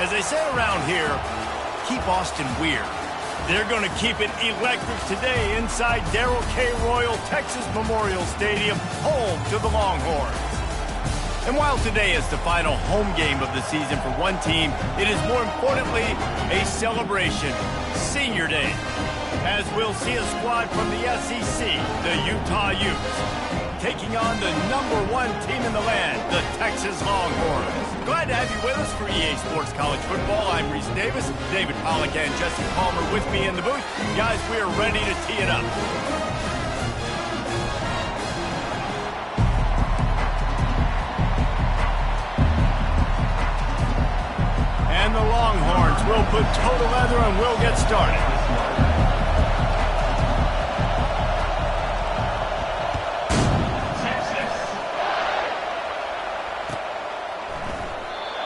As they say around here, keep Austin weird. They're going to keep it electric today inside Darrell K. Royal Texas Memorial Stadium, home to the Longhorns. And while today is the final home game of the season for one team, it is more importantly a celebration, Senior Day, as we'll see a squad from the SEC, the Utah Utes, taking on the #1 team in the land, the Texas Longhorns. Glad to have you with us for EA Sports College Football. I'm Reese Davis, David Pollack and Jesse Palmer with me in the booth. Guys, we are ready to tee it up. And the Longhorns will put total leather and we'll get started.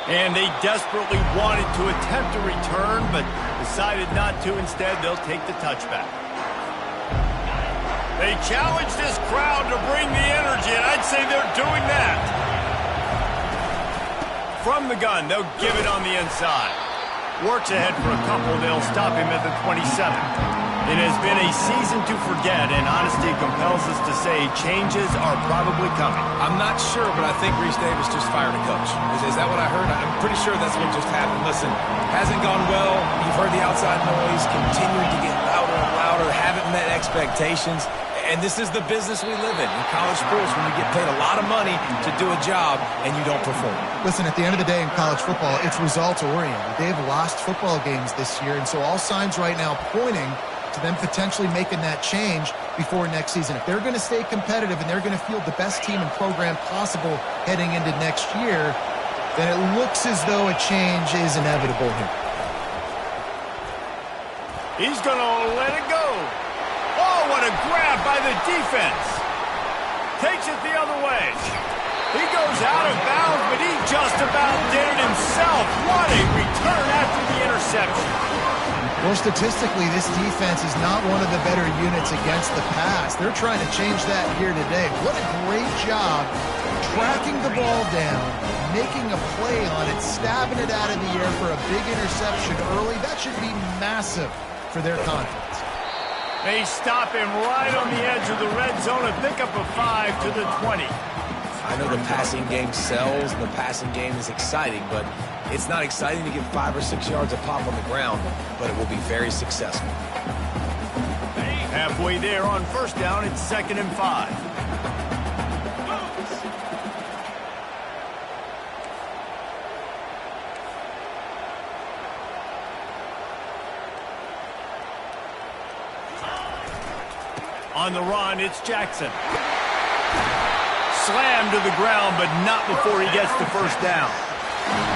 And they desperately wanted to attempt a return, but decided not to. Instead, they'll take the touchback. They challenge this crowd to bring the energy, and I'd say they're doing that. From the gun, they'll give it on the inside. Works ahead for a couple. They'll stop him at the 27. It has been a season to forget, and honesty compels us to say changes are probably coming. I'm not sure, but I think Reese Davis just fired a coach. Is that what I heard? I'm pretty sure that's what just happened. Listen, hasn't gone well. You've heard the outside noise, continuing to get louder and louder, haven't met expectations. And this is the business we live in college sports, when you get paid a lot of money to do a job and you don't perform. Listen, at the end of the day in college football, it's results-oriented. They've lost football games this year, and so all signs right now pointing to them potentially making that change before next season. If they're going to stay competitive and they're going to field the best team and program possible heading into next year, then it looks as though a change is inevitable here. He's going to let it go. Oh, what a grab by the defense. Takes it the other way. He goes out of bounds, but he just about did it himself. What a return after the interception. Well, statistically, this defense is not one of the better units against the pass. They're trying to change that here today. What a great job tracking the ball down, making a play on it, stabbing it out of the air for a big interception early. That should be massive for their confidence. They stop him right on the edge of the red zone, a pickup of 5 to the 20. I know the passing game sells and the passing game is exciting, but it's not exciting to get 5 or 6 yards a pop on the ground, but it will be very successful. Halfway there on first down, it's 2nd and 5. On the run, it's Jackson. Slammed to the ground, but not before he gets the first down.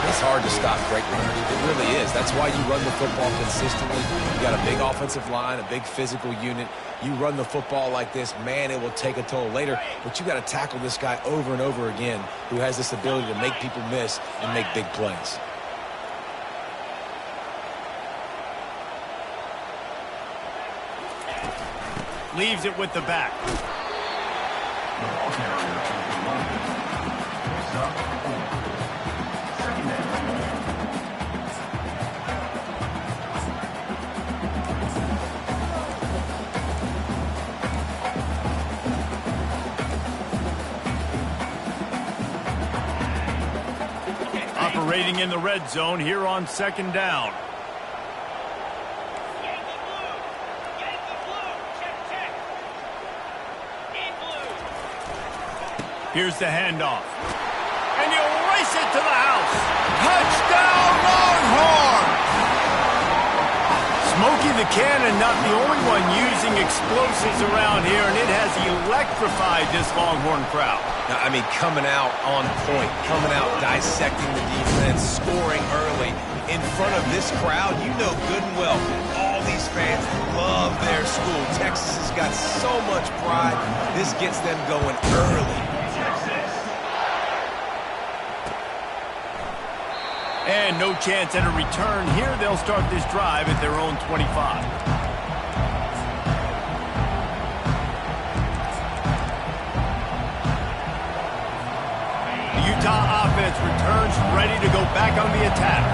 It's hard to stop great runners. It really is. That's why you run the football consistently. You got a big offensive line, a big physical unit. You run the football like this, man, it will take a toll later. But you got to tackle this guy over and over again who has this ability to make people miss and make big plays. Leaves it with the back. Operating in the red zone here on 2nd down. Here's the handoff. And you race it to the house. Touchdown, Longhorns! Smokey the Cannon not the only one using explosives around here, and it has electrified this Longhorn crowd. Now, I mean, coming out on point, coming out dissecting the defense, scoring early in front of this crowd. You know good and well, all these fans love their school. Texas has got so much pride. This gets them going early. And no chance at a return here. They'll start this drive at their own 25. The Utah offense returns ready to go back on the attack.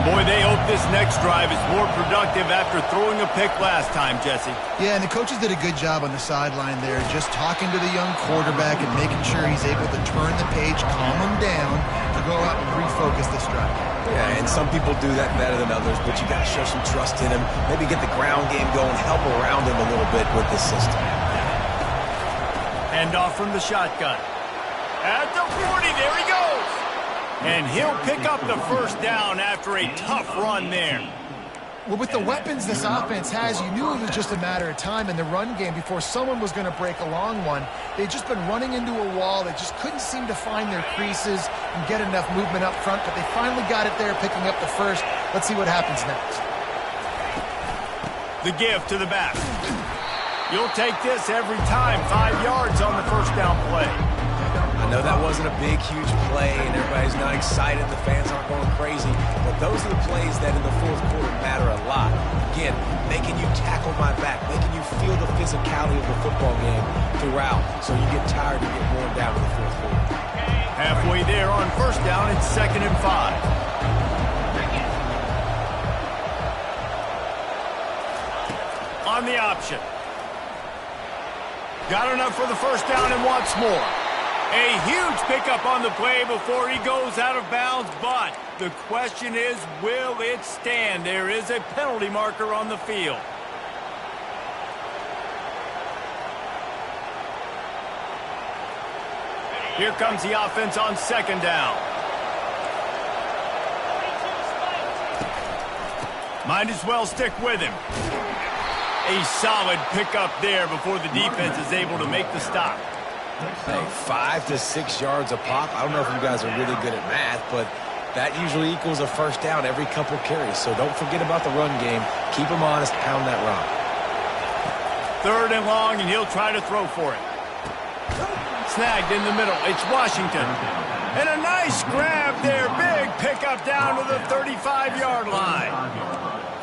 Boy, they hope this next drive is more productive after throwing a pick last time, Jesse. Yeah, and the coaches did a good job on the sideline there, just talking to the young quarterback and making sure he's able to turn the page, calm him down, to go out and refocus this drive. Yeah, and some people do that better than others, but you got to show some trust in him, maybe get the ground game going, help around him a little bit with this system. Hand off from the shotgun. At the 40, there he goes. And he'll pick up the first down after a tough run there. Well, with the weapons this offense has, you knew it was just a matter of time in the run game before someone was going to break a long one. They'd just been running into a wall. They just couldn't seem to find their creases and get enough movement up front, but they finally got it there, picking up the first. Let's see what happens next. The give to the back. You'll take this every time. 5 yards on the first down play. I know that wasn't a big, huge play, and everybody's not excited. The fans aren't going crazy. But those are the plays that in the fourth quarter matter a lot. Again, making you tackle my back, making you feel the physicality of the football game throughout, so you get tired and get worn down in the fourth quarter. Halfway there on first down, it's 2nd and 5. On the option. Got enough for the first down and wants more. A huge pickup on the play before he goes out of bounds, but the question is, will it stand? There is a penalty marker on the field. Here comes the offense on 2nd down. Might as well stick with him. A solid pickup there before the defense is able to make the stop. Hey, 5 to 6 yards a pop. I don't know if you guys are really good at math, but that usually equals a first down every couple carries. So don't forget about the run game. Keep them honest, pound that rock. 3rd and long, and he'll try to throw for it. Snagged in the middle. It's Washington. And a nice grab there. Big pickup down to the 35-yard line.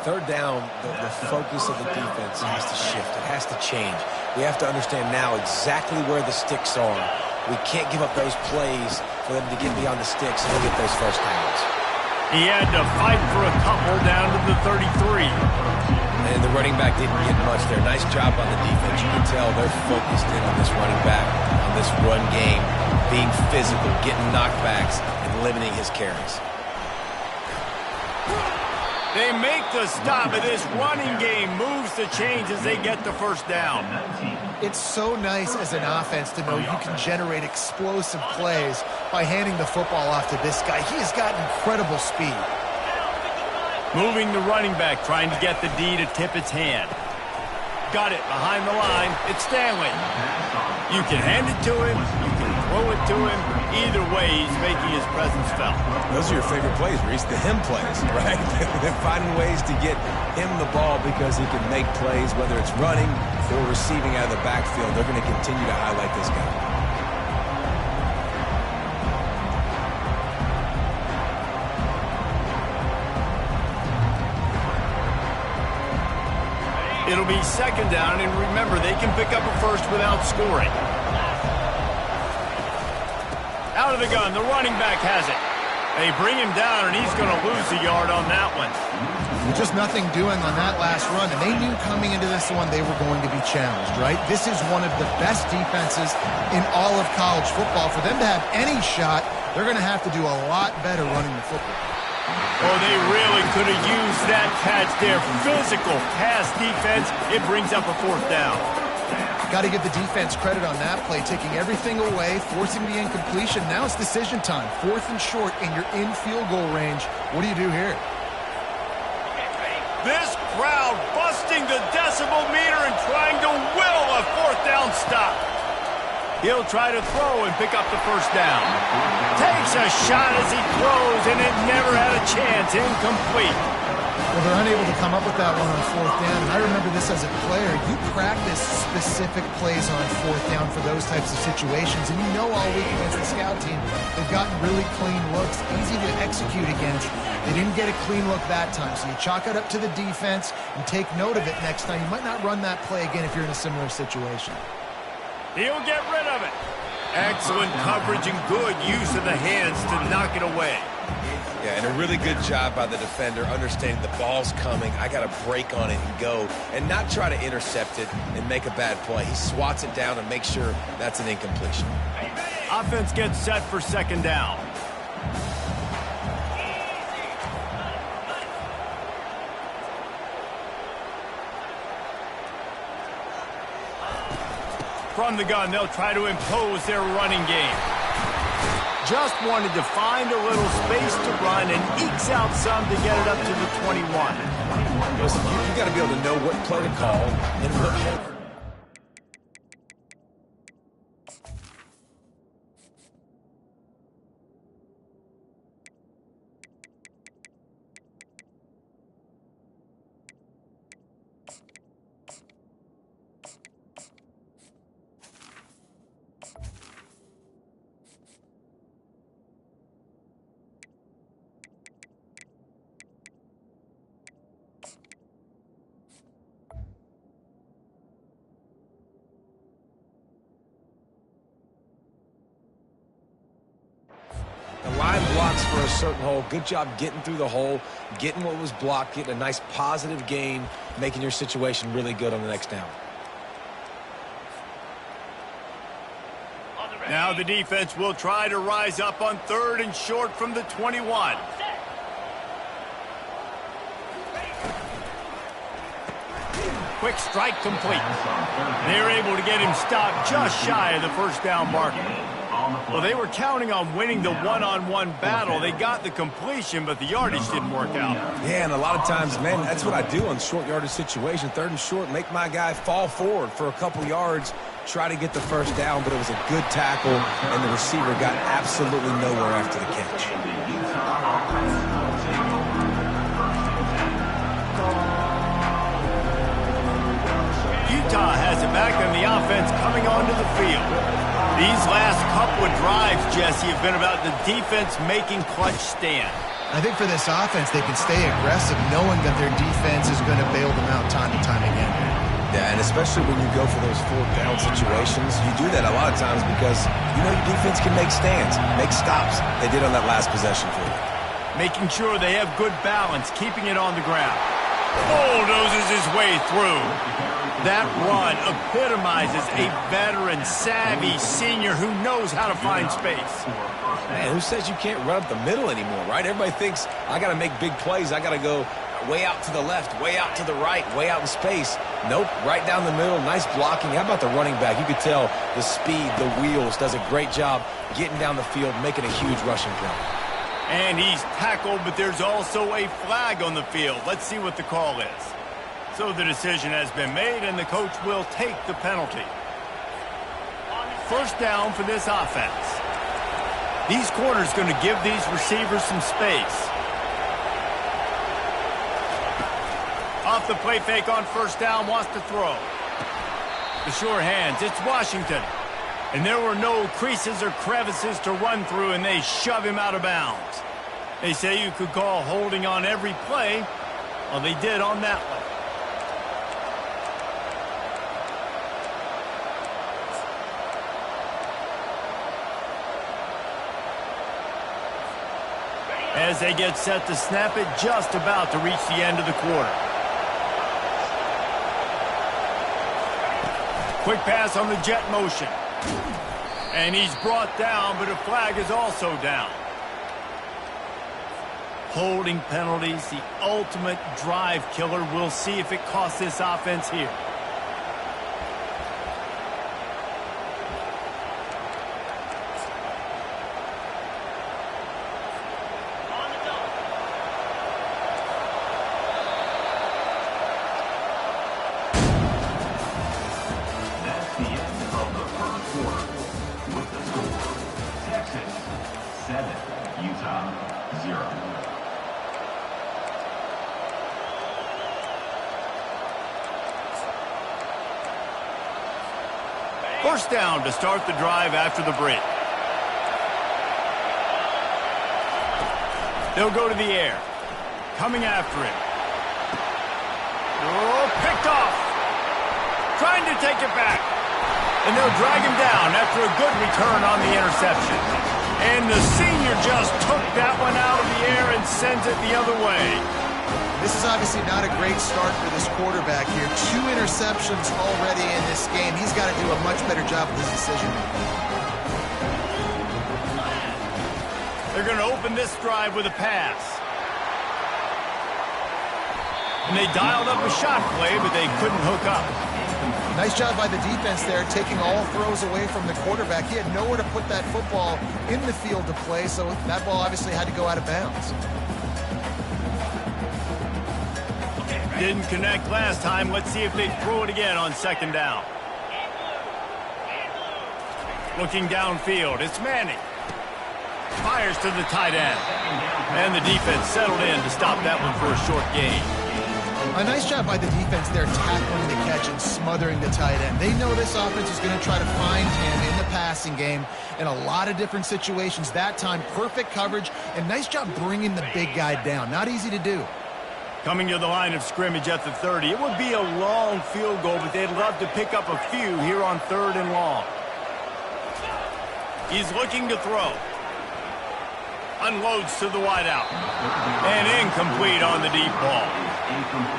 3rd down, the focus of the defense has to shift. It has to change. We have to understand now exactly where the sticks are. We can't give up those plays for them to get beyond the sticks and get those first downs. He had to fight for a couple down to the 33. And the running back didn't get much there. Nice job on the defense. You can tell they're focused in on this running back, on this run game, being physical, getting knockbacks, and limiting his carries. They make the stop, and this running game moves the chains as they get the first down. It's so nice as an offense to know you can generate explosive plays by handing the football off to this guy. He has got incredible speed. Moving the running back, trying to get the D to tip its hand. Got it behind the line. It's Stanley. You can hand it to him. You can throw it to him. Either way, he's making his presence felt. Those are your favorite plays, Reese, the him plays, right? They're finding ways to get him the ball because he can make plays, whether it's running or receiving out of the backfield. They're going to continue to highlight this guy. It'll be 2nd down, and remember, they can pick up a first without scoring. Out of the gun, the running back has it. They bring him down, and he's going to lose a yard on that one. Just nothing doing on that last run, and they knew coming into this one they were going to be challenged, right? This is one of the best defenses in all of college football. For them to have any shot, they're going to have to do a lot better running the football. Oh, they really could have used that catch there. Physical pass defense. It brings up a 4th down. Got to give the defense credit on that play, taking everything away, forcing the incompletion. Now it's decision time. 4th and short, and you're in field goal range. What do you do here? This crowd busting the decibel meter and trying to will a 4th down stop. He'll try to throw and pick up the first down. Takes a shot as he throws, and it never had a chance. Incomplete. Well, they're unable to come up with that one on 4th down. And I remember this as a player. You practice specific plays on 4th down for those types of situations. And you know all week against the scout team, they've gotten really clean looks, easy to execute against. They didn't get a clean look that time. So you chalk it up to the defense and take note of it next time. You might not run that play again if you're in a similar situation. He'll get rid of it. Excellent coverage and good use of the hands to knock it away. Yeah, and a really good job by the defender understanding the ball's coming. I got to break on it and go and not try to intercept it and make a bad play. He swats it down and makes sure that's an incompletion. Offense gets set for second down. From the gun, they'll try to impose their running game. Just wanted to find a little space to run and ekes out some to get it up to the 21. Listen, you got to be able to know what play to call and what. The line blocks for a certain hole. Good job getting through the hole, getting what was blocked, getting a nice positive gain, making your situation really good on the next down. Now the defense will try to rise up on third and short from the 21. Quick strike complete. They're able to get him stopped just shy of the first down marker. Well, they were counting on winning the one-on-one battle. They got the completion, but the yardage didn't work out. Yeah, and a lot of times, man, that's what I do on short yardage situation. Third and short, make my guy fall forward for a couple yards, try to get the first down, but it was a good tackle, and the receiver got absolutely nowhere after the catch. Utah has it back on the offense coming onto the field. These last couple of drives, Jesse, have been about the defense making clutch stand. I think for this offense, they can stay aggressive knowing that their defense is going to bail them out time and time again. Yeah, and especially when you go for those fourth down situations, you do that a lot of times because you know your defense can make stands, make stops. They did on that last possession for you. Making sure they have good balance, keeping it on the ground. Bulldozes his way through. That run epitomizes a veteran, savvy senior who knows how to find space. Man, who says you can't run up the middle anymore, right? Everybody thinks, I got to make big plays. I got to go way out to the left, way out to the right, way out in space. Nope, right down the middle, nice blocking. How about the running back? You could tell the speed, the wheels, does a great job getting down the field, making a huge rushing play. And he's tackled, but there's also a flag on the field. Let's see what the call is. So the decision has been made, and the coach will take the penalty. First down for this offense. These corners going to give these receivers some space. Off the play fake on first down, wants to throw. The sure hands, it's Washington. And there were no creases or crevices to run through, and they shove him out of bounds. They say you could call holding on every play. Well, they did on that one. As they get set to snap it, just about to reach the end of the quarter. Quick pass on the jet motion. And he's brought down, but a flag is also down. Holding penalties, the ultimate drive killer. We'll see if it costs this offense here. First down to start the drive after the break. They'll go to the air. Coming after it. Oh, picked off. Trying to take it back. And they'll drag him down after a good return on the interception. And the senior just took that one out of the air and sends it the other way. This is obviously not a great start for this quarterback here. 2 interceptions already in this game. He's got to do a much better job with his decision-making. They're going to open this drive with a pass. And they dialed up a shot play, but they couldn't hook up. Nice job by the defense there, taking all throws away from the quarterback. He had nowhere to put that football in the field to play, so that ball obviously had to go out of bounds. Didn't connect last time. Let's see if they throw it again on second down. Looking downfield, it's Manning. Fires to the tight end. And the defense settled in to stop that one for a short gain. A nice job by the defense there, tackling the catch and smothering the tight end. They know this offense is going to try to find him in the passing game in a lot of different situations. That time, perfect coverage, and nice job bringing the big guy down. Not easy to do. Coming to the line of scrimmage at the 30. It would be a long field goal, but they'd love to pick up a few here on 3rd and long. He's looking to throw. Unloads to the wideout. And incomplete on the deep ball.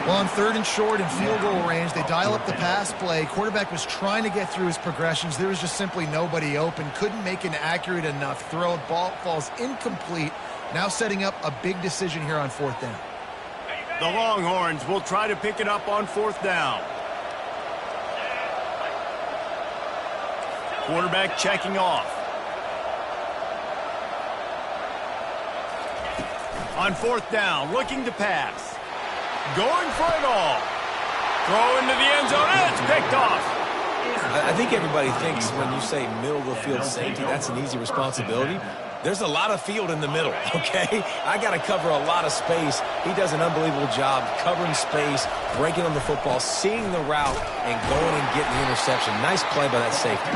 Well, on 3rd and short and field goal range, they dial up the pass play. Quarterback was trying to get through his progressions. There was just simply nobody open. Couldn't make an accurate enough throw. Ball falls incomplete. Now setting up a big decision here on 4th down. The Longhorns will try to pick it up on 4th down. Quarterback checking off. On 4th down, looking to pass. Going for it all. Throw into the end zone, and it's picked off. I think everybody thinks when you say middle of the field safety, that's an easy responsibility. There's a lot of field in the middle, okay? I got to cover a lot of space. He does an unbelievable job covering space, breaking on the football, seeing the route, and going and getting the interception. Nice play by that safety.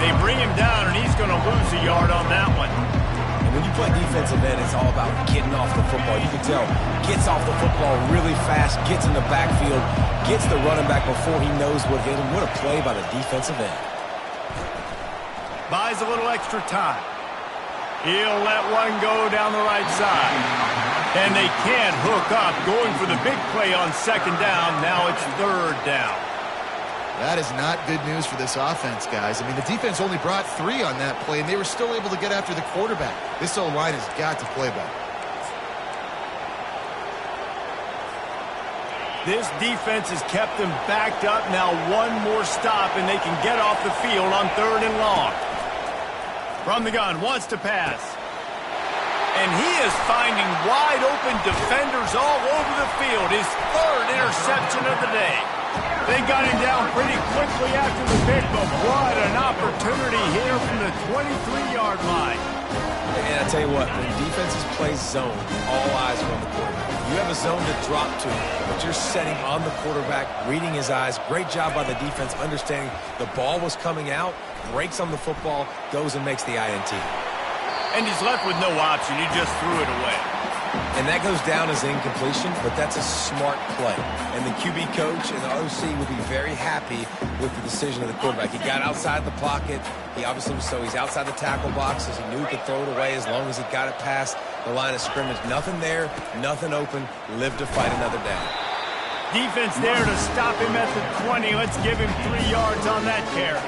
They bring him down, and he's going to lose a yard on that one. And when you play defensive end, it's all about getting off the football. You can tell, gets off the football really fast, gets in the backfield, gets the running back before he knows what hit him. What a play by the defensive end. Buys a little extra time. He'll let one go down the right side. And they can't hook up, going for the big play on 2nd down. Now it's 3rd down. That is not good news for this offense, guys. I mean, the defense only brought 3 on that play, and they were still able to get after the quarterback. This O-line has got to play better. This defense has kept them backed up. Now one more stop, and they can get off the field on 3rd and long. From the gun, wants to pass. And he is finding wide-open defenders all over the field. His 3rd interception of the day. They got him down pretty quickly after the pick, but what an opportunity here from the 23-yard line. And I tell you what, when defenses play zone, all eyes are on the quarterback. You have a zone to drop to, but you're setting on the quarterback, reading his eyes. Great job by the defense, understanding the ball was coming out, breaks on the football, goes and makes the INT. And he's left with no option. He just threw it away. And that goes down as incommpletion, but that's a smart play. And the QB coach and the OC will be very happy with the decision of the quarterback. He got outside the pocket. He obviously was, so he's outside the tackle boxes. He knew he could throw it away as long as he got it past the line of scrimmage. Nothing there, nothing open. Live to fight another down. Defense there to stop him at the 20. Let's give him 3 yards on that carry.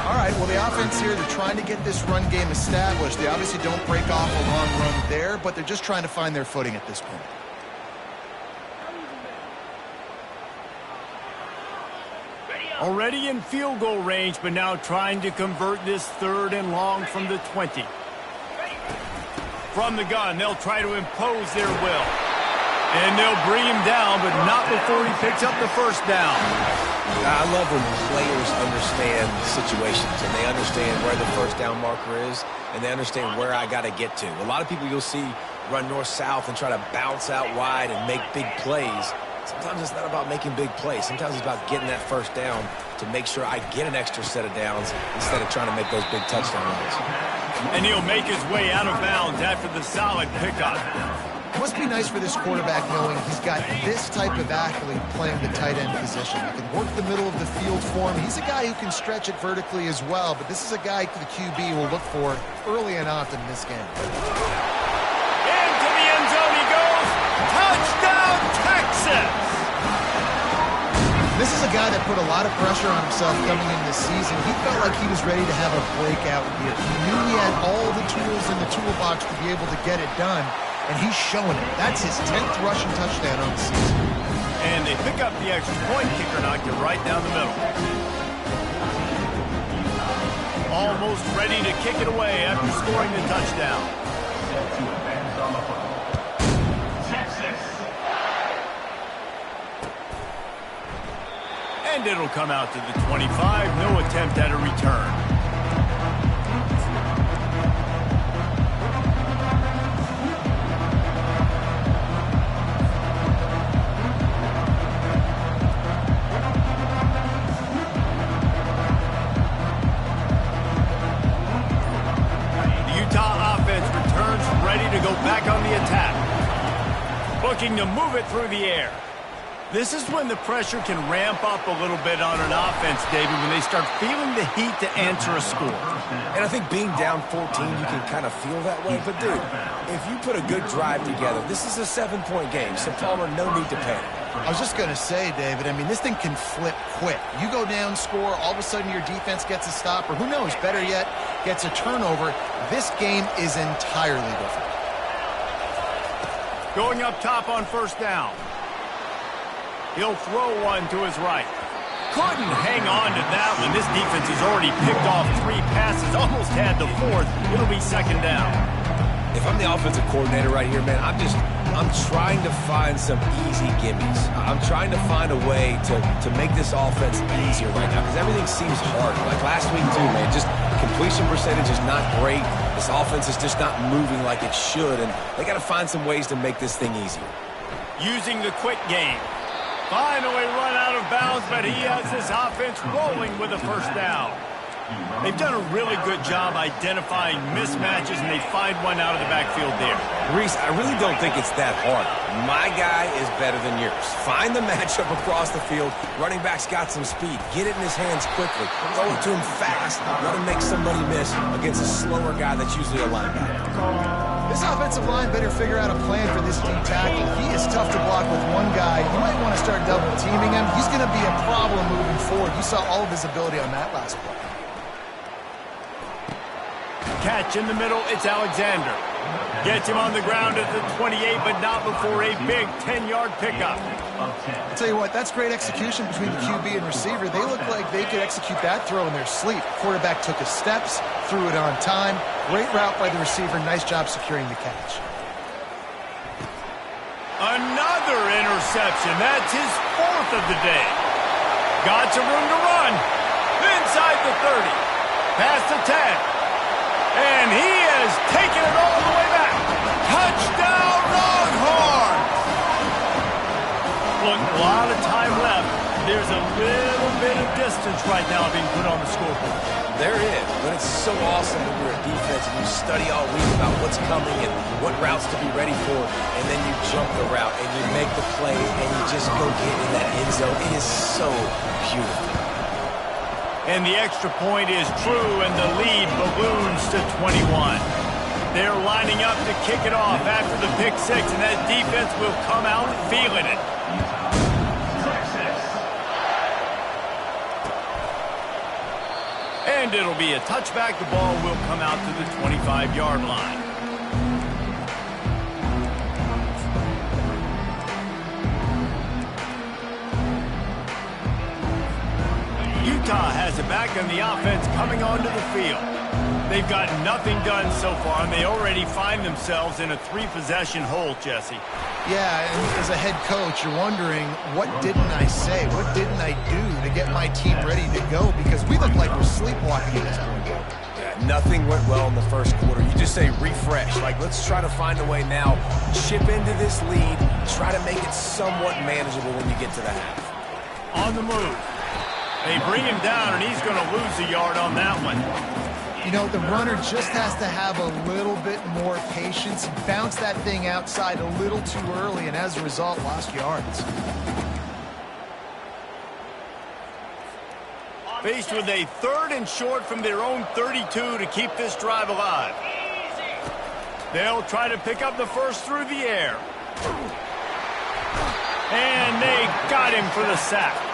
All right, well, the offense here, they're trying to get this run game established. They obviously don't break off a long run there, but they're just trying to find their footing at this point. Already in field goal range, but now trying to convert this 3rd and long from the 20. From the gun, they'll try to impose their will. And they'll bring him down, but not before he picks up the 1st down. I love when players understand situations and they understand where the 1st down marker is and they understand where I got to get to. A lot of people you'll see run north-south and try to bounce out wide and make big plays. Sometimes it's not about making big plays. Sometimes it's about getting that 1st down to make sure I get an extra set of downs instead of trying to make those big touchdown runs. And he'll make his way out of bounds after the solid pickup. It must be nice for this quarterback knowing he's got this type of athlete playing the tight end position. He can work the middle of the field for him. He's a guy who can stretch it vertically as well, but this is a guy the QB will look for early and often in this game. Into the end zone he goes. Touchdown, Texas! This is a guy that put a lot of pressure on himself coming in this season. He felt like he was ready to have a breakout year. He knew he had all the tools in the toolbox to be able to get it done, and he's showing it. That's his 10th rushing touchdown on the season. And they pick up the extra point. Kicker knocked it right down the middle. Almost ready to kick it away after scoring the touchdown. And it'll come out to the 25. No attempt at a return. The Utah offense returns ready to go back on the attack. Looking to move it through the air. This is when the pressure can ramp up a little bit on an offense, David, when they start feeling the heat to answer a score. And I think being down 14, you can kind of feel that way. But, dude, if you put a good drive together, this is a 7-point game. So, Palmer, no need to panic. I was just going to say, David, I mean, this thing can flip quick. You go down, score, all of a sudden your defense gets a stop, or who knows, better yet, gets a turnover. This game is entirely different. Going up top on first down. He'll throw one to his right. Couldn't hang on to that one. This defense has already picked off 3 passes, almost had the 4th. It'll be second down. If I'm the offensive coordinator right here, man, I'm trying to find some easy gimmies. I'm trying to find a way to make this offense easier right now because everything seems hard. Like last week, too, man, just completion percentage is not great. This offense is just not moving like it should, and they got to find some ways to make this thing easier. Using the quick game. Finally run out of bounds, but he has this offense rolling with a first down. They've done a really good job identifying mismatches, and they find one out of the backfield there. Reese, I really don't think it's that hard. My guy is better than yours. Find the matchup across the field. Running back's got some speed. Get it in his hands quickly. Throw it to him fast. Let him make somebody miss against a slower guy that's usually a linebacker. This offensive line better figure out a plan for this D tackle. He is tough to block with one guy. You might want to start double teaming him. He's going to be a problem moving forward. You saw all of his ability on that last play. Catch in the middle, it's Alexander. Gets him on the ground at the 28, but not before a big 10-yard pickup. I'll tell you what, that's great execution between the QB and receiver. They look like they could execute that throw in their sleep. Quarterback took his steps, threw it on time. Great route by the receiver. Nice job securing the catch. Another interception. That's his 4th of the day. Got some room to run. Inside the 30. Past the 10. And he has taken it all the way back. Touchdown, Longhorns! Look, a lot of time left. There's a little bit of distance right now being put on the scoreboard. There is, but it's so awesome when you're a defense and you study all week about what's coming and what routes to be ready for, and then you jump the route and you make the play and you just go get in that end zone. It is so beautiful. And the extra point is true, and the lead balloons to 21. They're lining up to kick it off after the pick 6, and that defense will come out feeling it. And it'll be a touchback. The ball will come out to the 25-yard line. Utah has it back, and the offense coming onto the field. They've got nothing done so far, and they already find themselves in a 3-possession hole, Jesse. Yeah, and as a head coach, you're wondering, what didn't I say? What didn't I do to get my team ready to go? Because we look like we're sleepwalking at this point. Yeah, nothing went well in the first quarter. You just say refresh. Like, let's try to find a way now. Chip into this lead. Try to make it somewhat manageable when you get to the half. On the move. They bring him down, and he's going to lose a yard on that one. You know, the runner just has to have a little bit more patience. He bounced that thing outside a little too early, and as a result, lost yards. Faced with a 3rd and short from their own 32 to keep this drive alive. They'll try to pick up the first through the air. And they got him for the sack.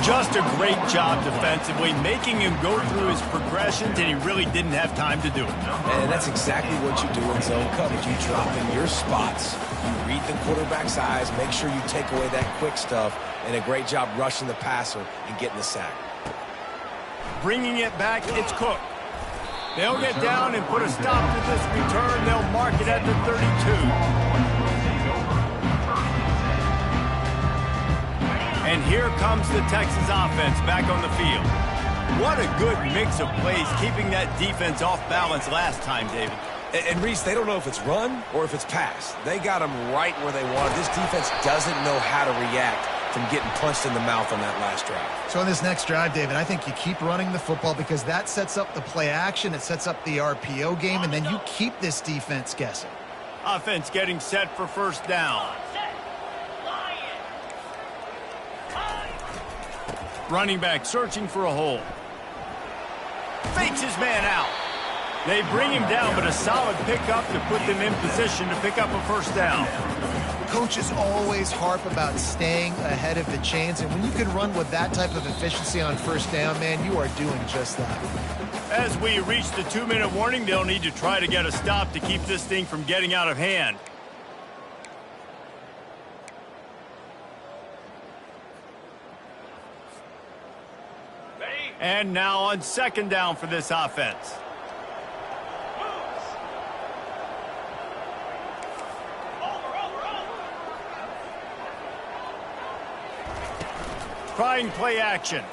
Just a great job defensively, making him go through his progressions, and he really didn't have time to do it. And that's exactly what you do in zone coverage. You drop in your spots, you read the quarterback's eyes, make sure you take away that quick stuff, and a great job rushing the passer and getting the sack. Bringing it back, it's Cook. They'll get down and put a stop to this return. They'll mark it at the 32. And here comes the Texas offense back on the field. What a good mix of plays, keeping that defense off balance last time, David. And Reese, they don't know if it's run or if it's pass. They got them right where they want. This defense doesn't know how to react from getting punched in the mouth on that last drive. So on this next drive, David, I think you keep running the football because that sets up the play action, it sets up the RPO game, and then you keep this defense guessing. Offense getting set for first down. Running back searching for a hole. Fakes his man out. They bring him down, but a solid pickup to put them in position to pick up a first down. Coaches always harp about staying ahead of the chains, and when you can run with that type of efficiency on first down, man, you are doing just that. As we reach the 2-minute warning, they'll need to try to get a stop to keep this thing from getting out of hand. And now on second down for this offense. Trying play action.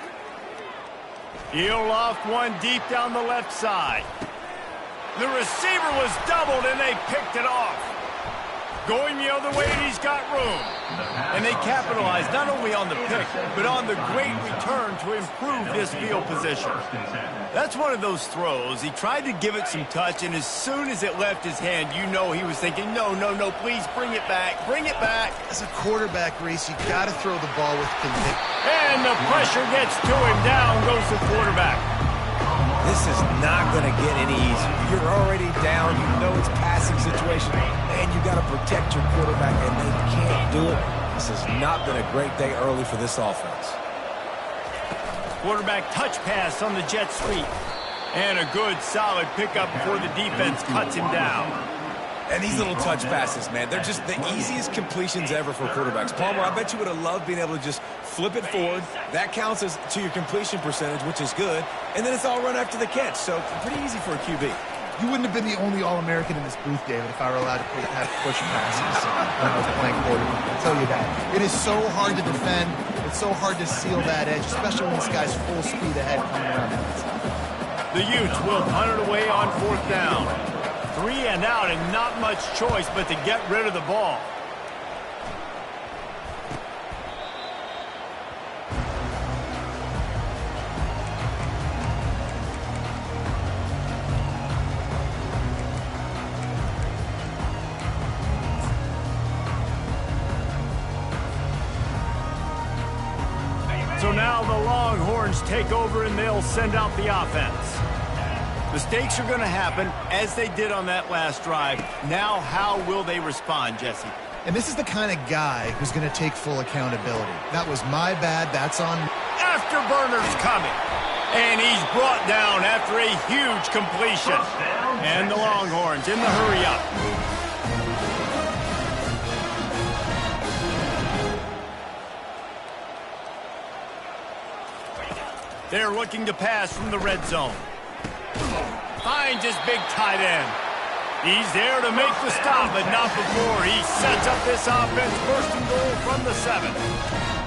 He'll loft one deep down the left side. The receiver was doubled and they picked it off. Going the other way, and he's got room. And they capitalized not only on the pick, but on the great return to improve this field position. That's one of those throws. He tried to give it some touch, and as soon as it left his hand, you know he was thinking, no, no, no, please bring it back, bring it back. As a quarterback, Reese, you got to throw the ball with conviction. And the pressure gets to him. Down goes the quarterback. This is not going to get any easier. You're already down. You know it's passing situation. And you got to protect your quarterback, and they can't do it. This has not been a great day early for this offense. Quarterback touch pass on the jet sweep. And a good, solid pickup before the defense cuts him down. And these little touch passes, man, they're just the easiest completions ever for quarterbacks. Palmer, I bet you would have loved being able to just flip it forward. That counts as to your completion percentage, which is good. And then it's all run after the catch, so pretty easy for a QB. You wouldn't have been the only All-American in this booth, David, if I were allowed to have push passes when I was playing quarterback. I'll tell you that. It is so hard to defend. It's so hard to seal that edge, especially when this guy's full speed ahead coming around the outside. The Utes will punt it away on fourth down. 3 and out, and not much choice but to get rid of the ball. So now the Longhorns take over and they'll send out the offense. Mistakes are going to happen, as they did on that last drive. Now, how will they respond, Jesse? And this is the kind of guy who's going to take full accountability. That was my bad. That's on. Afterburner's coming. And he's brought down after a huge completion. And the Longhorns in the hurry-up. They're looking to pass from the red zone. Finds his big tight end. He's there to make the stop, but not before he sets up this offense first and goal from the 7.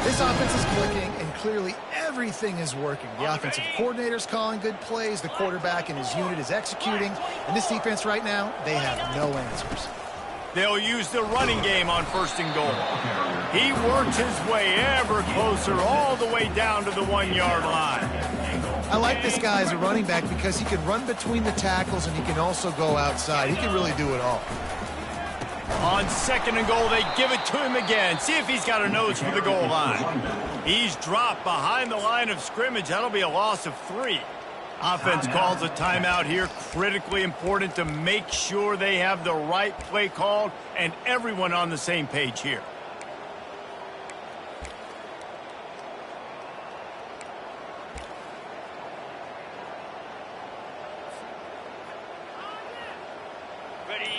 This offense is clicking, and clearly everything is working. The offensive coordinator's calling good plays. The quarterback and his unit is executing. And this defense right now, they have no answers. They'll use the running game on first and goal. He works his way ever closer all the way down to the 1-yard line. I like this guy as a running back because he can run between the tackles and he can also go outside. He can really do it all. On 2nd and goal, they give it to him again. See if he's got a nose for the goal line. He's dropped behind the line of scrimmage. That'll be a loss of 3. Offense calls a timeout here. Critically important to make sure they have the right play called and everyone on the same page here.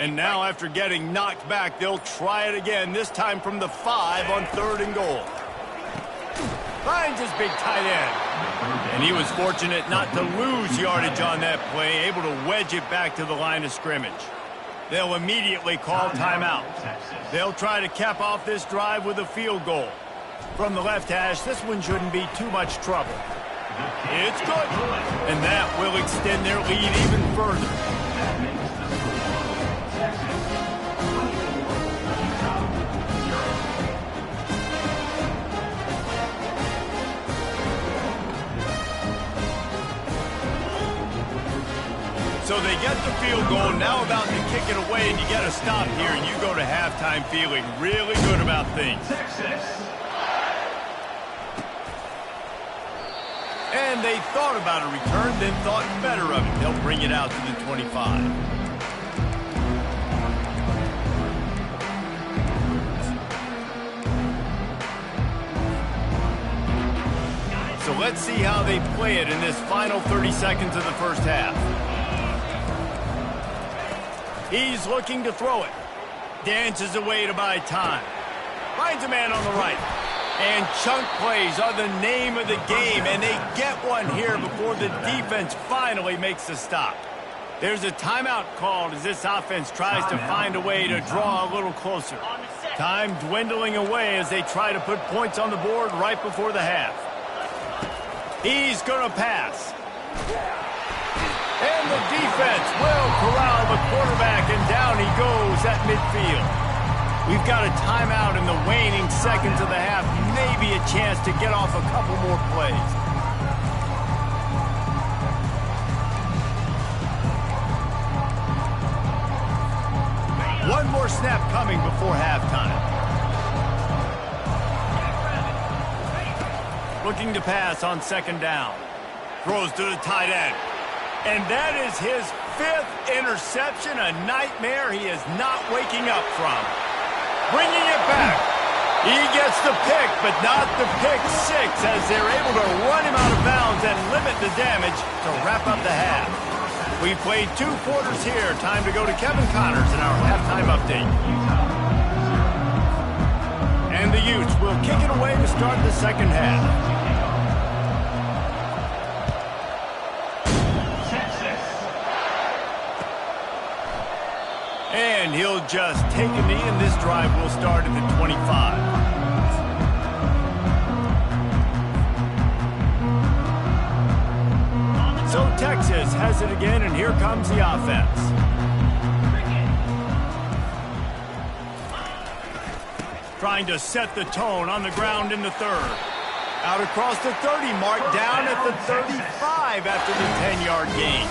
And now after getting knocked back, they'll try it again, this time from the 5 on 3rd and goal. Finds his big tight end. And he was fortunate not to lose yardage on that play, able to wedge it back to the line of scrimmage. They'll immediately call timeout. They'll try to cap off this drive with a field goal. From the left hash, this one shouldn't be too much trouble. It's good. And that will extend their lead even further. So they get the field goal, now about to kick it away, and you get a stop here, and you go to halftime feeling really good about things. And they thought about a return, then thought better of it. They'll bring it out to the 25. So let's see how they play it in this final 30 seconds of the first half. He's looking to throw it. Dances away to buy time. Finds a man on the right. And chunk plays are the name of the game, and they get one here before the defense finally makes the stop. There's a timeout called as this offense tries to find a way to draw a little closer. Time dwindling away as they try to put points on the board right before the half. He's going to pass. And the defense will corral the quarterback, and down he goes at midfield. We've got a timeout in the waning seconds of the half. Maybe a chance to get off a couple more plays. One more snap coming before halftime. Looking to pass on 2nd down. Throws to the tight end. And that is his 5th interception, a nightmare he is not waking up from. Bringing it back. He gets the pick, but not the pick 6 as they're able to run him out of bounds and limit the damage to wrap up the half. We've played 2 quarters here. Time to go to Kevin Connors in our halftime update. And the Utes will kick it away to start the second half. And he'll just take a knee, and this drive will start at the 25. So Texas has it again, and here comes the offense. Trying to set the tone on the ground in the 3rd. Out across the 30 mark, down at the 35 after the 10-yard gain.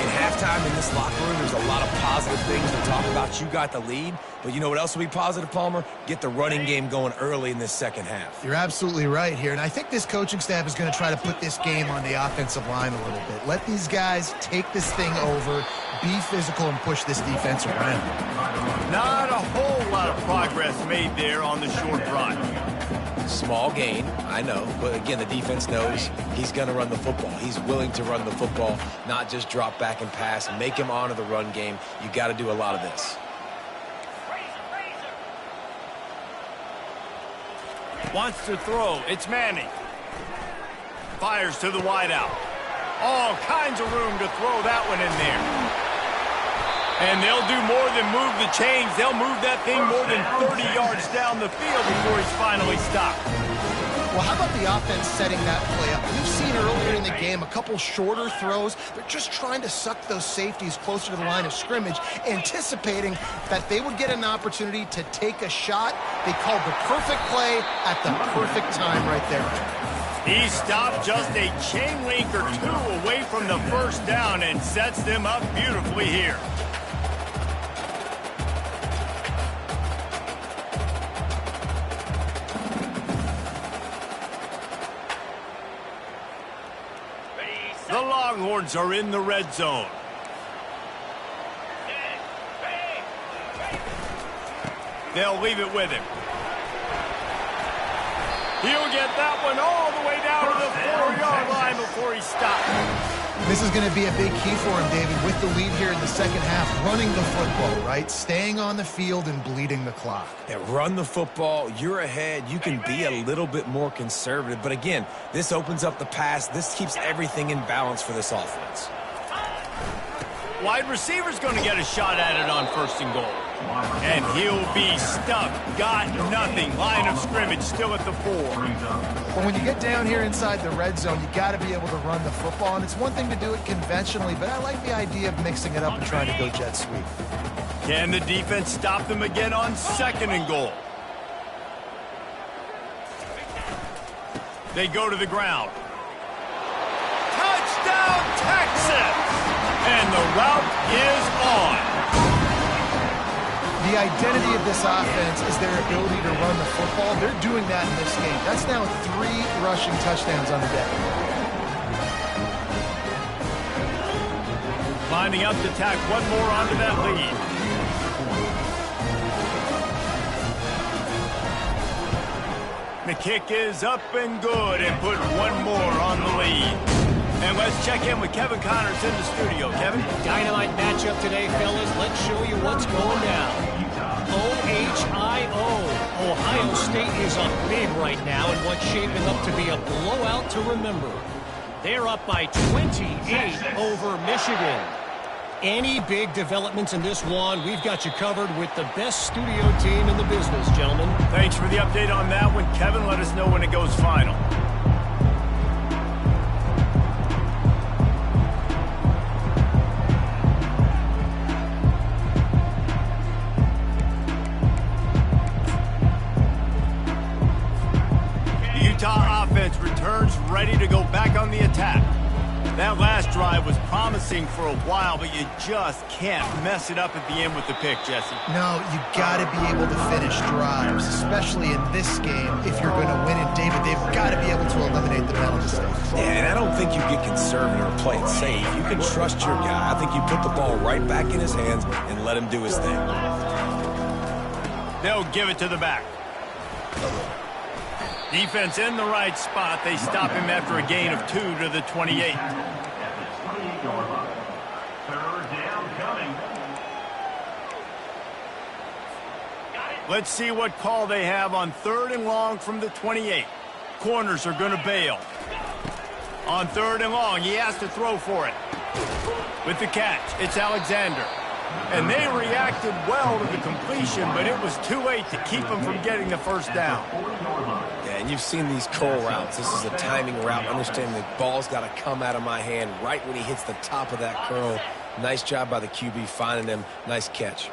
In halftime in this locker room, there's a lot of positive things to talk about. You got the lead, but you know what else will be positive, Palmer? Get the running game going early in this second half. You're absolutely right here, and I think this coaching staff is going to try to put this game on the offensive line a little bit. Let these guys take this thing over, be physical, and push this defense around. Not a whole lot of progress made there on the short drive. Small gain, I know, but again, the defense knows he's going to run the football. He's willing to run the football, not just drop back and pass, make him honor the run game. You got to do a lot of this. Wants to throw. It's Manning. Fires to the wideout. All kinds of room to throw that one in there. And they'll do more than move the chains. They'll move that thing more than 30 yards down the field before he's finally stopped. Well, how about the offense setting that play up? We've seen earlier in the game a couple shorter throws. They're just trying to suck those safeties closer to the line of scrimmage, anticipating that they would get an opportunity to take a shot. They called the perfect play at the perfect time right there. He stopped just a chain link or two away from the first down and sets them up beautifully here. The Longhorns are in the red zone. They'll leave it with him. He'll get that one all the way down to the 4-yard line before he stops. This is going to be a big key for him, David, with the lead here in the second half, running the football, right? Staying on the field and bleeding the clock. Yeah, run the football. You're ahead. You can be a little bit more conservative. But again, this opens up the pass. This keeps everything in balance for this offense. Wide receiver's going to get a shot at it on 1st and goal. And he'll be stuck. Got nothing. Line of scrimmage still at the 4. Well, when you get down here inside the red zone, you got to be able to run the football. And it's one thing to do it conventionally, but I like the idea of mixing it up and trying to go jet sweep. Can the defense stop them again on 2nd and goal? They go to the ground. Touchdown, Texas! And the route is on. The identity of this offense is their ability to run the football. They're doing that in this game. That's now 3 rushing touchdowns on the day. Lining up to tack one more onto that lead. The kick is up and good and put one more on the lead. And let's check in with Kevin Connors in the studio. Kevin? Dynamite matchup today, fellas. Let's show you what's going down. OHIO. Ohio State is up big right now in what's shaping up to be a blowout to remember. They're up by 28 over Michigan. Any big developments in this one, we've got you covered with the best studio team in the business, gentlemen. Thanks for the update on that one, Kevin. Let us know when it goes final. Ncaa offense returns ready to go back on the attack. That last drive was promising for a while, but you just can't mess it up at the end with the pick, Jesse. No, you got to be able to finish drives, especially in this game. If you're going to win it, David, they've got to be able to eliminate the penalty mistakes. Yeah, and I don't think you get conservative or play it safe. You can trust your guy. I think you put the ball right back in his hands and let him do his thing. They'll give it to the back. Defense in the right spot. They stop him after a gain of 2 to the 28. Let's see what call they have on 3rd and long from the 28. Corners are going to bail. On 3rd and long, he has to throw for it. With the catch, it's Alexander. And they reacted well to the completion, but it was too late to keep them from getting the first down. Yeah, and you've seen these curl routes. This is a timing route. Understanding the ball's got to come out of my hand right when he hits the top of that curl. Nice job by the QB finding him. Nice catch.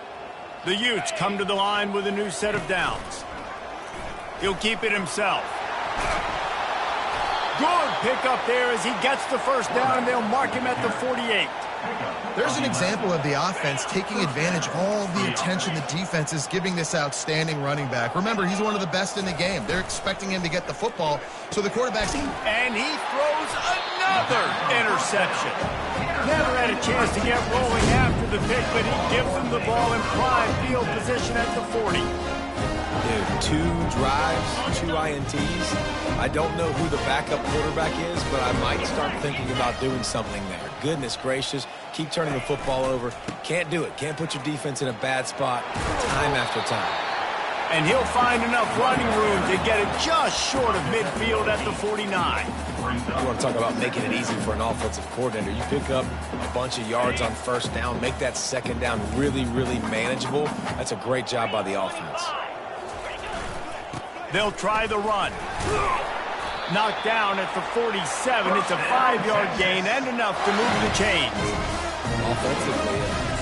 The Utes come to the line with a new set of downs. He'll keep it himself. Good pickup there as he gets the first down, and they'll mark him at the 48. There's an example of the offense taking advantage of all the attention the defense is giving this outstanding running back. Remember, he's one of the best in the game. They're expecting him to get the football, so the quarterback's... And he throws another interception. Never had a chance to get rolling after the pick, but he gives them the ball in prime field position at the 40. Dude, 2 drives, 2 INTs. I don't know who the backup quarterback is, but I might start thinking about doing something there. Goodness gracious, keep turning the football over. Can't do it. Can't put your defense in a bad spot time after time. And he'll find enough running room to get it just short of midfield at the 49. You want to talk about making it easy for an offensive coordinator. You pick up a bunch of yards on first down, make that second down really, really manageable. That's a great job by the offense. They'll try the run. Knocked down at the 47. It's a 5-yard gain and enough to move the chains. Offensively,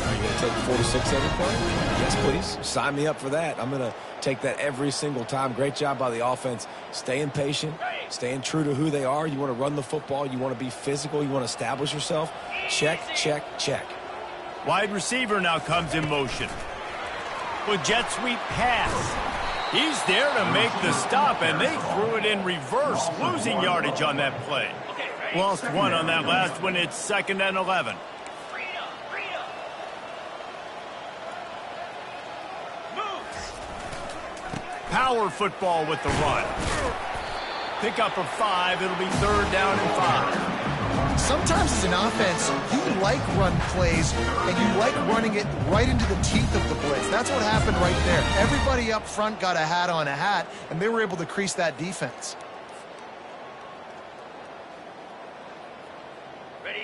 are you going to take 4 to 6 every play? Yes, please. Sign me up for that. I'm going to take that every single time. Great job by the offense. Staying patient, Staying true to who they are. You want to run the football. You want to be physical. You want to establish yourself. Check, check, check. Wide receiver now comes in motion. With jet sweep pass. He's there to make the stop, and they threw it in reverse, losing yardage on that play. Lost one on that last one. It's 2nd and 11. Power football with the run. Pick up a 5. It'll be 3rd down and 5. Sometimes as an offense, you like run plays, and you like running it right into the teeth of the blitz. That's what happened right there. Everybody up front got a hat on a hat, and they were able to crease that defense.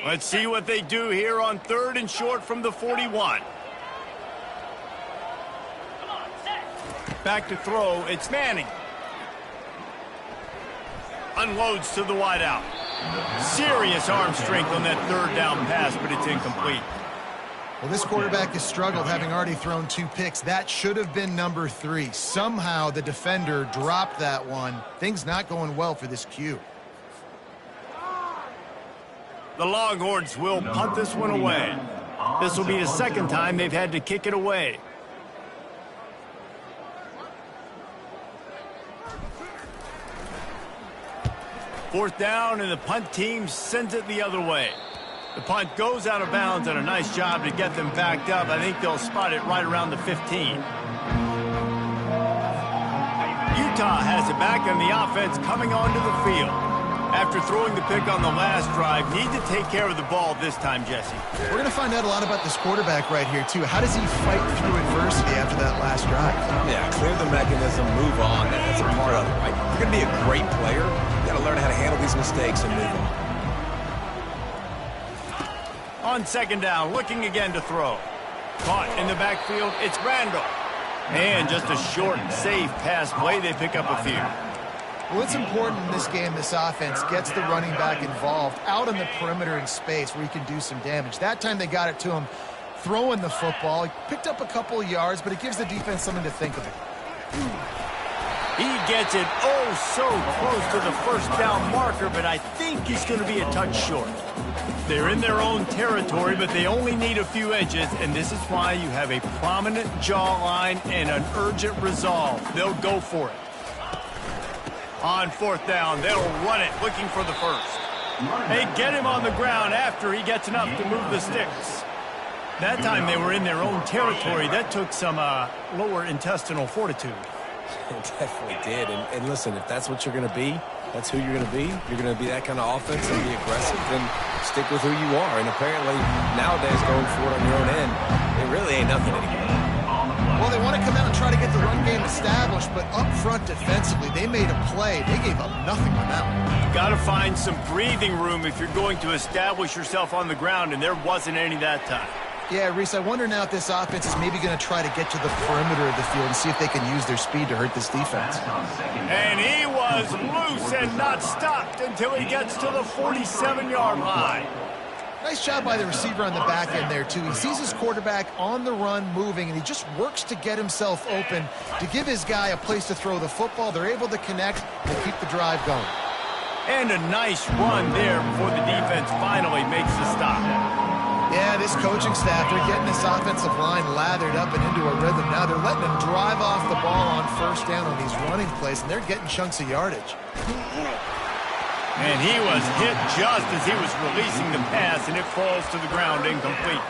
Let's see what they do here on 3rd and short from the 41. Back to throw. It's Manning. Unloads to the wideout. Serious arm strength on that 3rd down pass, but it's incomplete. Well, this quarterback has struggled, having already thrown 2 picks. That should have been number 3. Somehow the defender dropped that one. Things not going well for this Q. The Longhorns will punt this one away. This will be the 2nd time they've had to kick it away. Fourth down, and the punt team sends it the other way. The punt goes out of bounds, and a nice job to get them backed up. I think they'll spot it right around the 15. Utah has it back, and the offense coming onto the field. After throwing the pick on the last drive, need to take care of the ball this time, Jesse. We're going to find out a lot about this quarterback right here, too. How does he fight through adversity after that last drive? Yeah, clear the mechanism, move on. That's a part of it, right? You're going to be a great player. You got to learn how to handle these mistakes and move on. On 2nd down, looking again to throw. Caught in the backfield, it's Randall. And just a short, safe pass play. They pick up a few. Well, it's important in this game, this offense gets the running back involved out on the perimeter in space where he can do some damage. That time they got it to him throwing the football. He picked up a couple of yards, but it gives the defense something to think about. He gets it so close to the 1st down marker, but I think he's going to be a touch short. They're in their own territory, but they only need a few inches, and this is why you have a prominent jawline and an urgent resolve. They'll go for it. On 4th down, they'll run it, looking for the 1st. They get him on the ground after he gets enough to move the sticks. That time they were in their own territory. That took some lower intestinal fortitude. It definitely did. And listen, if that's what you're going to be, that's who you're going to be. You're going to be that kind of offense and be aggressive, then stick with who you are. And apparently, nowadays, going for it on your own end, it really ain't nothing anymore. Well, they want to come out and try to get the run game established, but up front defensively, they made a play. They gave up nothing on that one. You've got to find some breathing room if you're going to establish yourself on the ground, and there wasn't any that time. Yeah, Reese, I wonder now if this offense is maybe going to try to get to the perimeter of the field and see if they can use their speed to hurt this defense. And he was loose and not stopped until he gets to the 47-yard line. Nice job by the receiver on the back end there, too. He sees his quarterback on the run moving, and he just works to get himself open to give his guy a place to throw the football. They're able to connect and keep the drive going. And a nice run there before the defense finally makes the stop. Yeah, this coaching staff, they're getting this offensive line lathered up and into a rhythm. Now they're letting them drive off the ball on 1st down on these running plays, and they're getting chunks of yardage. And he was hit just as he was releasing the pass, and it falls to the ground incomplete.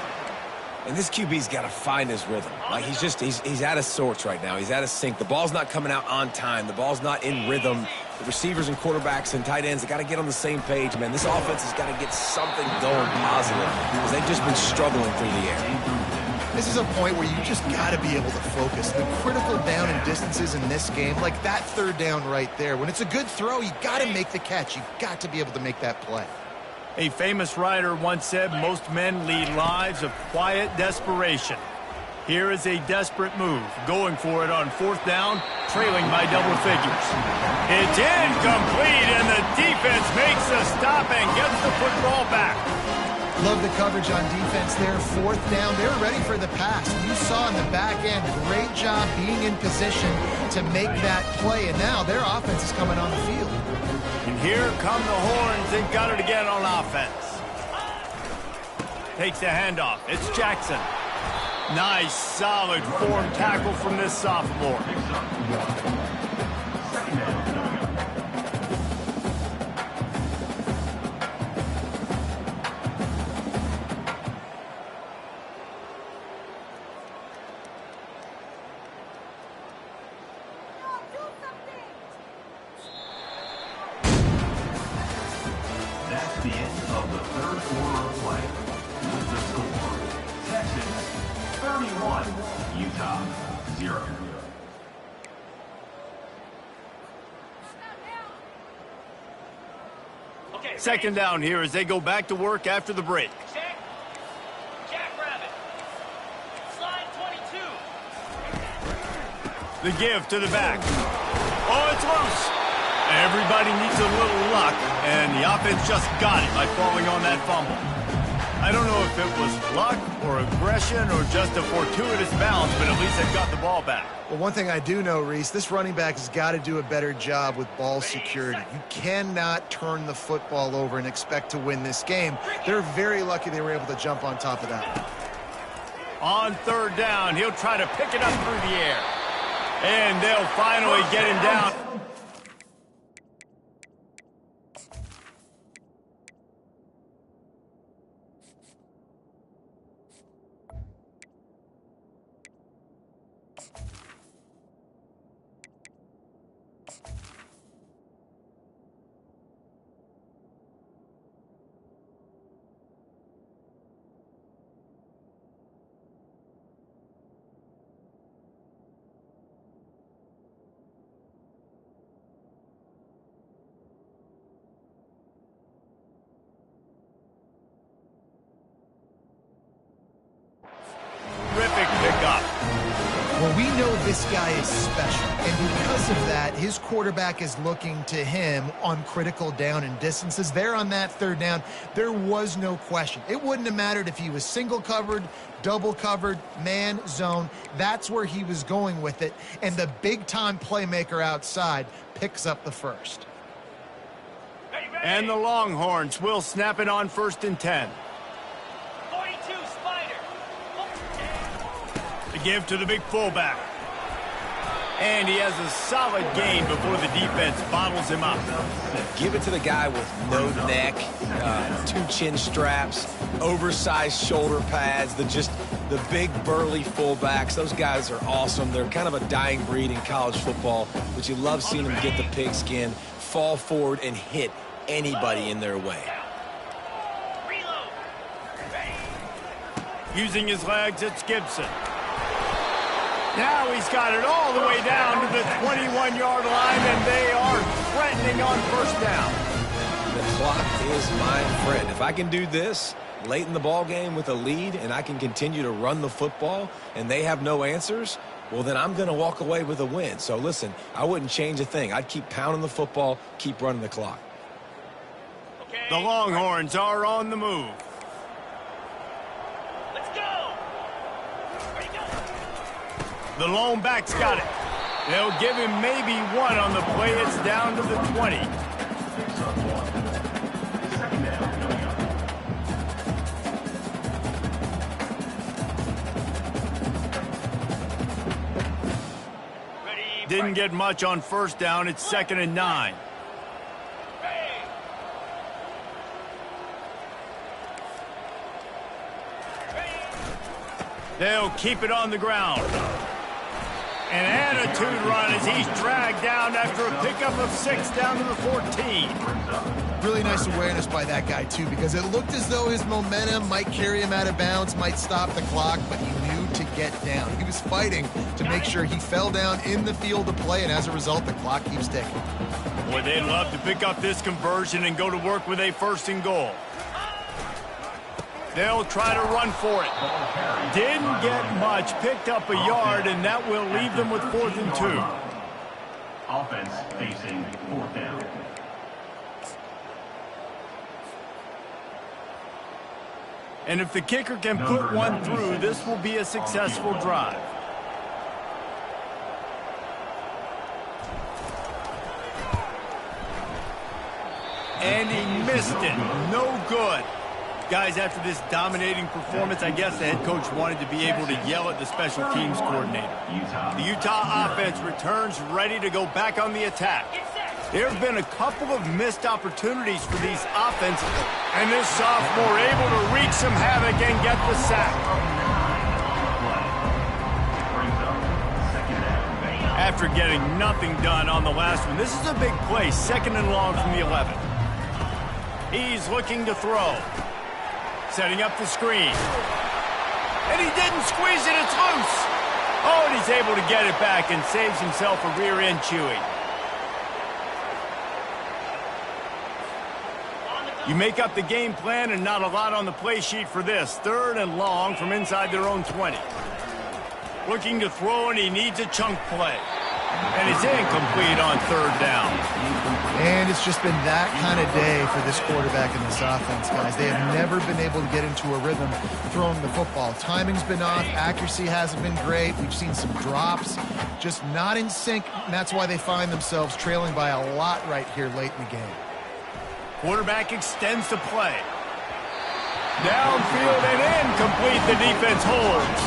And this QB's got to find his rhythm. Like, he's out of sorts right now. He's out of sync. The ball's not coming out on time. The ball's not in rhythm. The receivers and quarterbacks and tight ends, they got to get on the same page, man. This offense has got to get something going positive because they've just been struggling through the air. This is a point where you just got to be able to focus. The critical down and distances in this game, like that 3rd down right there. When it's a good throw, you got to make the catch. You've got to be able to make that play. A famous writer once said, most men lead lives of quiet desperation. Here is a desperate move, going for it on 4th down, trailing by double figures. It's incomplete, and the defense makes a stop and gets the football back. Love the coverage on defense there. 4th down, they're ready for the pass. You saw in the back end, great job being in position to make that play, and now their offense is coming on the field. You Here come the horns and got it again on offense. Takes the handoff. It's Jackson. Nice, solid form tackle from this sophomore. That's the end of the third quarter of play. With the score, Texas 31, Utah 0. Second down here as they go back to work after the break. Check. Jackrabbit. Slide 22. The give to the back. Oh, it's loose. Everybody needs a little luck, and the offense just got it by falling on that fumble. I don't know if it was luck or aggression or just a fortuitous bounce, but at least they've got the ball back. Well, one thing I do know, Reese, this running back has got to do a better job with ball security. You cannot turn the football over and expect to win this game. They're very lucky they were able to jump on top of that. On third down, he'll try to pick it up through the air. And they'll finally get him down. Terrific pickup. Well, we know this guy is special, and because of that, his quarterback is looking to him on critical down and distances. There on that third down, there was no question. It wouldn't have mattered if he was single covered, double covered, man, zone. That's where he was going with it, and the big-time playmaker outside picks up the first. And the Longhorns will snap it on 1st and 10. 42, Spider. The give to the big fullback. And he has a solid gain before the defense bottles him up. Give it to the guy with no neck, 2 chin straps, oversized shoulder pads, the big burly fullbacks. Those guys are awesome. They're kind of a dying breed in college football, but you love seeing them get the pigskin, fall forward, and hit anybody in their way. Reload. Using his legs, it's Gibson. Now he's got it all the way down to the 21-yard line, and they are threatening on 1st down. The clock is my friend. If I can do this late in the ball game with a lead and I can continue to run the football and they have no answers, well, then I'm going to walk away with a win. So, listen, I wouldn't change a thing. I'd keep pounding the football, keep running the clock. Okay. The Longhorns are on the move. Let's go. Ready, go. The lone back's got it. They'll give him maybe one on the play. It's down to the 20. Second down coming up. Ready. Didn't get much on 1st down. It's 2nd and 9. They'll keep it on the ground. An attitude run as he's dragged down after a pickup of 6 down to the 14. Really nice awareness by that guy, too, because it looked as though his momentum might carry him out of bounds, might stop the clock, but he knew to get down. He was fighting to make sure he fell down in the field of play, and as a result, the clock keeps ticking. Boy, they'd love to pick up this conversion and go to work with a 1st and goal. They'll try to run for it. Didn't get much, picked up a yard, and that will leave them with 4th and 2. Offense facing 4th down. And if the kicker can put one through, this will be a successful drive. And he missed it. No good. Guys, after this dominating performance, I guess the head coach wanted to be able to yell at the special teams coordinator. The Utah offense returns ready to go back on the attack. There have been a couple of missed opportunities for these offenses, and this sophomore able to wreak some havoc and get the sack. After getting nothing done on the last one, this is a big play, 2nd and long from the 11. He's looking to throw. Setting up the screen. And he didn't squeeze it, it's loose. Oh, and he's able to get it back and saves himself a rear end chewing. You make up the game plan and not a lot on the play sheet for this. 3rd and long from inside their own 20. Looking to throw, and he needs a chunk play. And it's incomplete on 3rd down. And it's just been that kind of day for this quarterback and this offense, guys. They have never been able to get into a rhythm throwing the football. Timing's been off. Accuracy hasn't been great. We've seen some drops. Just not in sync, and that's why they find themselves trailing by a lot right here late in the game. Quarterback extends the play. Downfield and incomplete. The defense holds.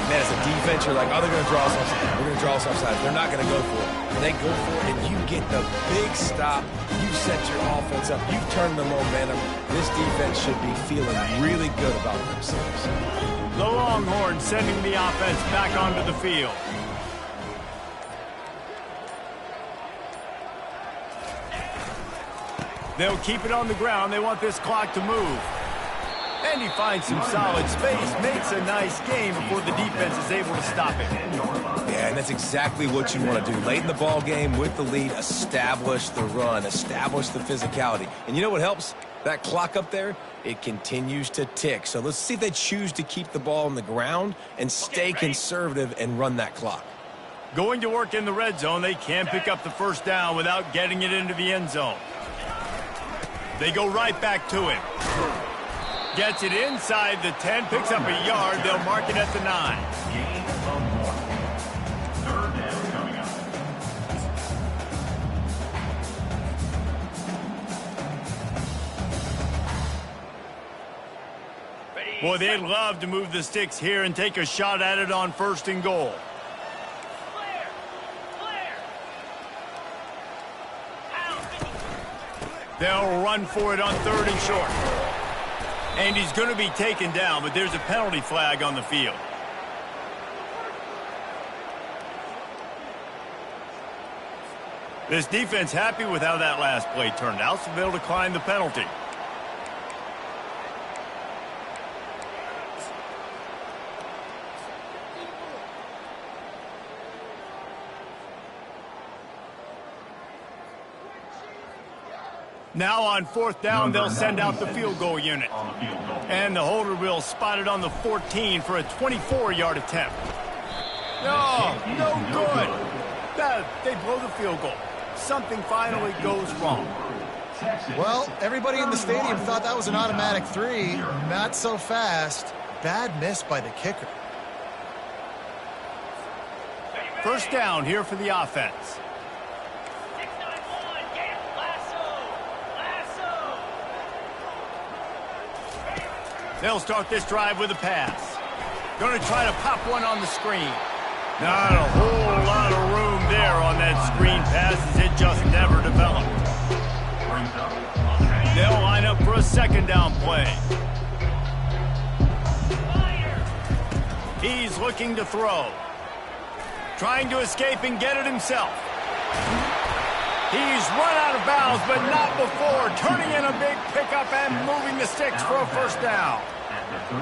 Man, as a defense, you're like, oh, they're going to draw us offside. We're going to draw us offside. They're not going to go for it. They go for it, and you get the big stop. You set your offense up. You turn the momentum. This defense should be feeling really good about themselves. The Longhorns sending the offense back onto the field. They'll keep it on the ground. They want this clock to move. And he finds some solid space, makes a nice game before the defense is able to stop it. Yeah, and that's exactly what you want to do. Late in the ball game with the lead, establish the run, establish the physicality. And you know what helps? That clock up there, it continues to tick. So let's see if they choose to keep the ball on the ground and stay conservative and run that clock. Going to work in the red zone, they can pick up the 1st down without getting it into the end zone. They go right back to him. Gets it inside the 10, picks up a yard. They'll mark it at the 9. Gain of 1. 3rd down coming up. Boy, they'd love to move the sticks here and take a shot at it on 1st and goal. They'll run for it on 3rd and short. And he's going to be taken down, but there's a penalty flag on the field. This defense happy with how that last play turned out, so they'll decline the penalty. Now on 4th down, they'll send out the field goal unit. And the holder will spot it on the 14 for a 24-yard attempt. No good. They blow the field goal. Something finally goes wrong. Well, everybody in the stadium thought that was an automatic 3. Not so fast. Bad miss by the kicker. 1st down here for the offense. They'll start this drive with a pass. Going to try to pop one on the screen. Not a whole lot of room there on that screen pass as it just never developed. They'll line up for a 2nd down play. He's looking to throw. Trying to escape and get it himself. He's run out of bounds, but not before. Turning in a big pickup and moving the sticks for a 1st down.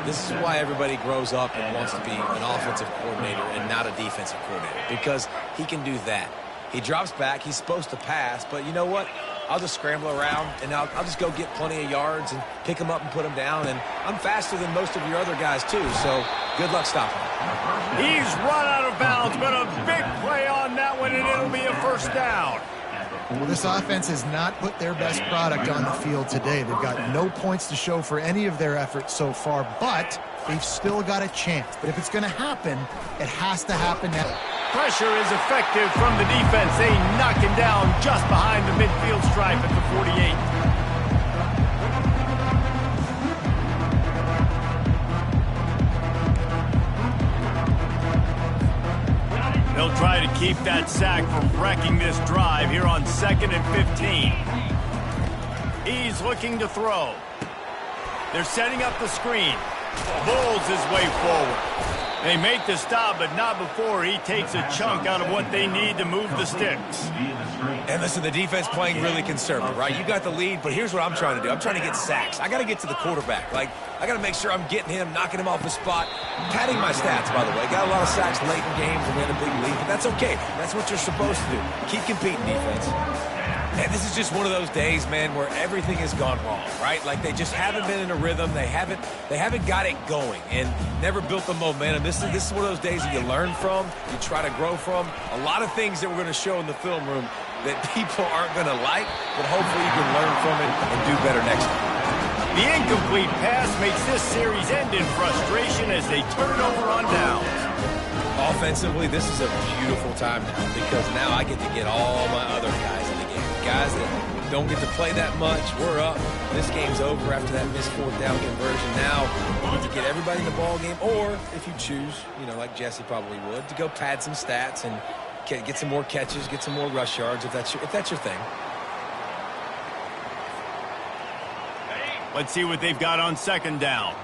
This is why everybody grows up and wants to be an offensive coordinator and not a defensive coordinator, because he can do that. He drops back. He's supposed to pass, but you know what? I'll just scramble around, and I'll just go get plenty of yards and pick them up and put them down, and I'm faster than most of your other guys, too, so good luck stopping him. He's run out of bounds, but a big play on that one, and it'll be a 1st down. Well, this offense has not put their best product on the field today. They've got no points to show for any of their efforts so far, but they've still got a chance. But if it's going to happen, it has to happen now. Pressure is effective from the defense. They knock him down just behind the midfield stripe at the 48. They'll try to keep that sack from wrecking this drive here on 2nd and 15. He's looking to throw. They're setting up the screen. Bulls his way forward. They make the stop, but not before he takes a chunk out of what they need to move the sticks. And listen, the defense playing really conservative, right? You got the lead, but here's what I'm trying to do. I'm trying to get sacks. I got to get to the quarterback. Like, I got to make sure I'm getting him, knocking him off his spot. Padding my stats, by the way. Got a lot of sacks late in games and we had a big lead, but that's okay. That's what you're supposed to do. Keep competing, defense. And this is just one of those days, man, where everything has gone wrong, right? Like they just haven't been in a rhythm. They haven't got it going and never built the momentum. This is one of those days that you learn from, you try to grow from. A lot of things that we're going to show in the film room that people aren't going to like, but hopefully you can learn from it and do better next time. The incomplete pass makes this series end in frustration as they turn it over on downs. Offensively, this is a beautiful time now because now I get to get all my other guys in the game. Guys that don't get to play that much, we're up. This game's over after that missed 4th down conversion. Now we get to get everybody in the ball game, or if you choose, like Jesse probably would, to go pad some stats and get some more catches, get some more rush yards if that's your thing. Let's see what they've got on 2nd down.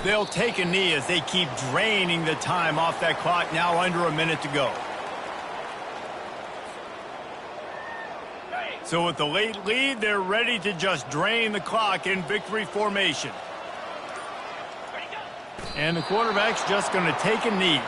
They'll take a knee as they keep draining the time off that clock, now under a minute to go. So with the late lead, they're ready to just drain the clock in victory formation. And the quarterback's just going to take a knee.